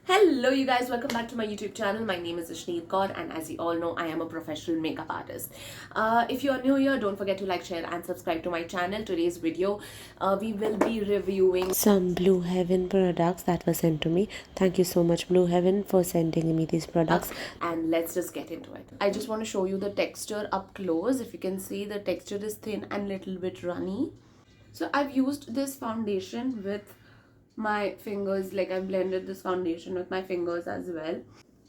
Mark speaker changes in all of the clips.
Speaker 1: Hello you guys, welcome back to my YouTube channel. My name is Ishneet Kaur and as you all know, I am a professional makeup artist. If you are new here, don't forget to like, share and subscribe to my channel. Today's video, we will be reviewing
Speaker 2: some Blue Heaven products that were sent to me. Thank you so much Blue Heaven for sending me these products.
Speaker 1: And let's just get into it. I just want to show you the texture up close. If you can see, the texture is thin and little bit runny. So I've used this foundation with my fingers, like I blended this foundation with my fingers as well.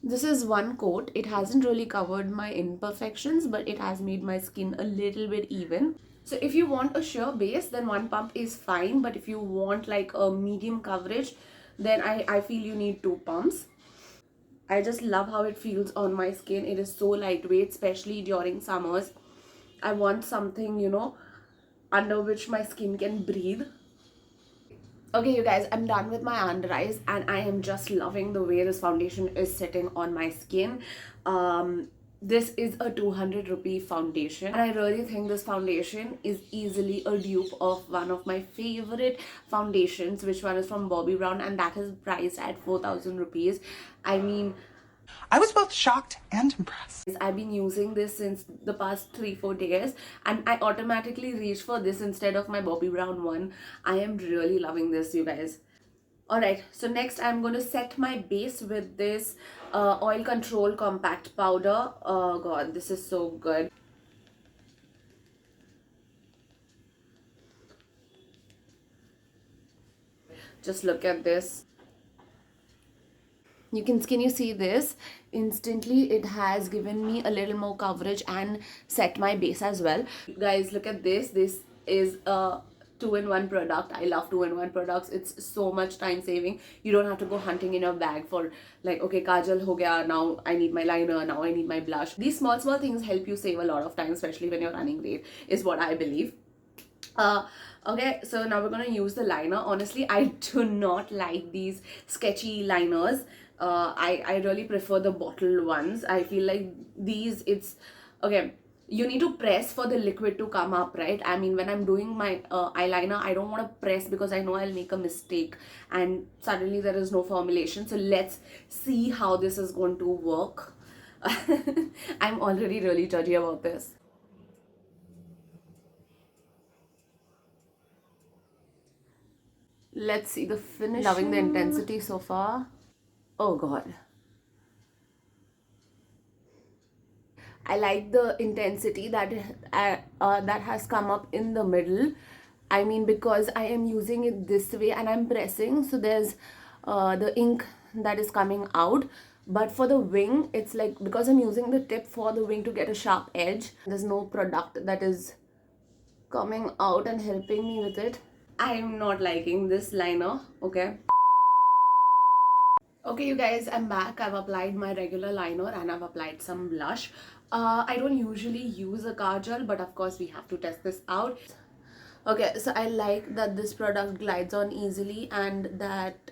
Speaker 1: This is one coat. It hasn't really covered my imperfections, but it has made my skin a little bit even. So if you want a sheer base, then one pump is fine, but if you want like a medium coverage, then I feel you need two pumps. I just love how it feels on my skin. It is so lightweight, especially during summers. I want something, under which my skin can breathe. Okay, you guys, I'm done with my under eyes and I am just loving the way this foundation is sitting on my skin. This is a 200 rupee foundation and I really think this foundation is easily a dupe of one of my favorite foundations, which one is from Bobbi Brown, and that is priced at 4,000 rupees. I mean,
Speaker 3: I was both shocked and impressed.
Speaker 1: I've been using this since the past 3-4 days and I automatically reached for this instead of my Bobbi Brown one. I am really loving this, you guys. Alright, so next I'm going to set my base with this Oil Control Compact Powder. Oh god, this is so good. Just look at this. Can you see this? Instantly it has given me a little more coverage and set my base as well. Guys, look at this. This is a 2-in-1 product. I love 2-in-1 products. It's so much time saving. You don't have to go hunting in your bag for like, okay, Kajal ho gaya, now I need my liner, now I need my blush. These small things help you save a lot of time, especially when you're running late, is what I believe. Okay, so now we're gonna use the liner. Honestly, I do not like these sketchy liners. I really prefer the bottle ones. I feel like these, it's okay, you need to press for the liquid to come up, right? I mean, when I'm doing my eyeliner, I don't want to press because I know I'll make a mistake and suddenly there is no formulation. So let's see how this is going to work. I'm already really judgy about this. Let's see the finish. Loving the intensity so far. Oh god, I like the intensity that that has come up in the middle. I mean, because I am using it this way and I'm pressing, so there's the ink that is coming out. But for the wing, it's like, because I'm using the tip for the wing to get a sharp edge, there's no product that is coming out and helping me with it. I'm not liking this liner, okay? Okay, you guys, I'm back. I've applied my regular liner and I've applied some blush. I don't usually use a kajal, but of course we have to test this out. Okay, so I like that this product glides on easily and that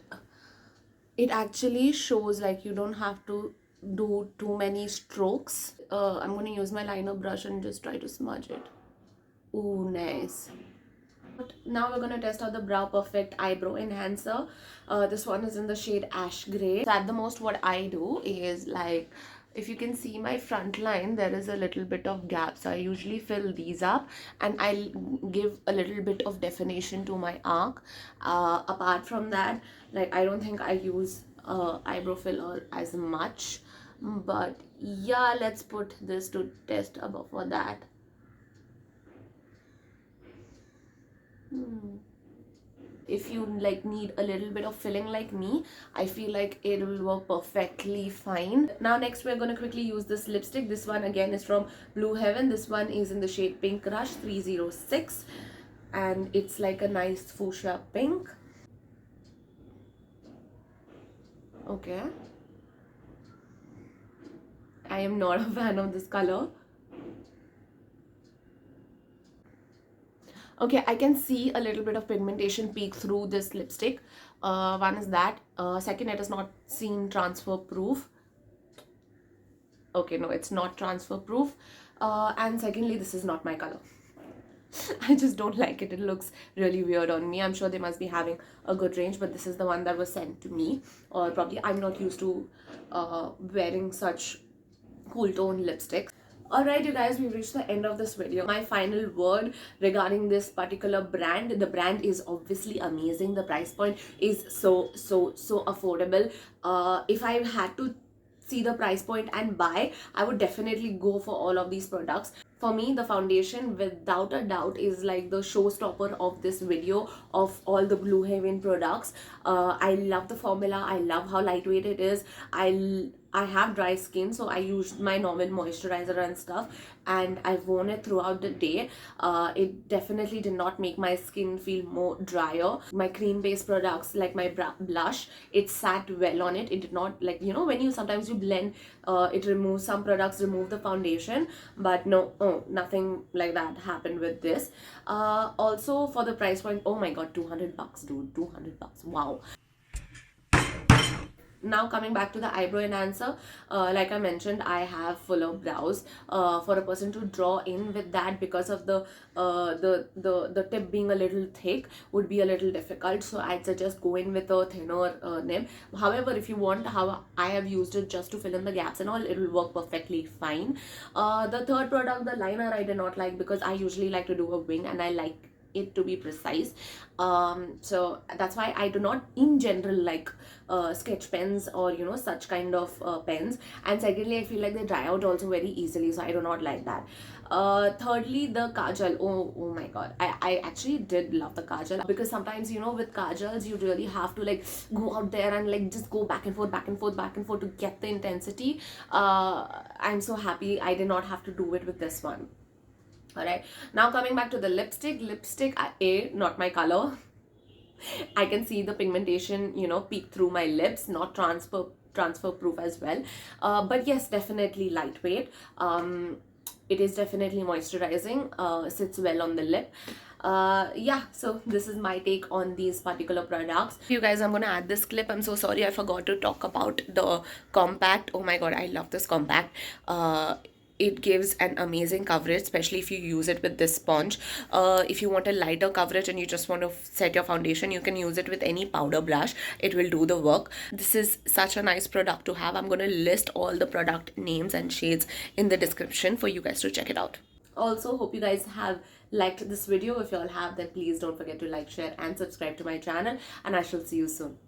Speaker 1: it actually shows like you don't have to do too many strokes. I'm going to use my liner brush and just try to smudge it. Ooh, nice. Now we're going to test out the Brow Perfect Eyebrow Enhancer. This one is in the shade Ash Grey. So at the most what I do is, like, if you can see my front line, there is a little bit of gap. So I usually fill these up and I'll give a little bit of definition to my arc. Apart from that, like, I don't think I use eyebrow filler as much. But yeah, let's put this to test above for that. If you like need a little bit of filling like me, I feel like it will work perfectly fine. Now next we're going to quickly use this lipstick. This one again is from Blue Heaven. This one is in the shade Pink Rush 306 and it's like a nice fuchsia pink. Okay, I am not a fan of this color. Okay, I can see a little bit of pigmentation peek through this lipstick. One is that. Second, it is not seen transfer proof. Okay, no, it's not transfer proof. And secondly, this is not my color. I just don't like it. It looks really weird on me. I'm sure they must be having a good range, but this is the one that was sent to me. Or probably I'm not used to wearing such cool tone lipsticks. Alright you guys, we've reached the end of this video. My final word regarding this particular brand, the brand is obviously amazing. The price point is so affordable. If I had to see the price point and buy, I would definitely go for all of these products. For me, the foundation without a doubt is like the showstopper of this video of all the Blue Heaven products. I love the formula. I love how lightweight it is. I have dry skin, so I used my normal moisturizer and stuff, and I've worn it throughout the day. It definitely did not make my skin feel more drier. My cream based products like my blush, it sat well on it. It did not, like, you know, when you sometimes you blend, it removes, some products remove the foundation, but no, nothing like that happened with this. Also for the price point, oh my god, 200 bucks dude, 200 bucks, wow. Now coming back to the eyebrow enhancer, like I mentioned, I have fuller brows. For a person to draw in with that, because of the tip being a little thick, would be a little difficult. So I'd suggest go in with a thinner nib. However, if you want how I have used it just to fill in the gaps and all, it will work perfectly fine. The third product, the liner, I did not like because I usually like to do a wing and I like it to be precise. So that's why I do not in general like sketch pens or, you know, such kind of pens. And secondly, I feel like they dry out also very easily, so I do not like that. Thirdly, the kajal, oh my god, I actually did love the kajal, because sometimes, you know, with kajals you really have to like go out there and like just go back and forth to get the intensity. I'm so happy I did not have to do it with this one. Alright, now coming back to the lipstick, not my color. I can see the pigmentation, you know, peek through my lips, not transfer proof as well. But yes, definitely lightweight. It is definitely moisturizing, sits well on the lip. Yeah, so this is my take on these particular products. You guys, I'm gonna add this clip. I'm so sorry, I forgot to talk about the compact. Oh my god, I love this compact. It gives an amazing coverage, especially if you use it with this sponge. If you want a lighter coverage and you just want to set your foundation, you can use it with any powder brush. It will do the work. This is such a nice product to have. I'm going to list all the product names and shades in the description for you guys to check it out. Also, hope you guys have liked this video. If you all have, then please don't forget to like, share and subscribe to my channel, and I shall see you soon.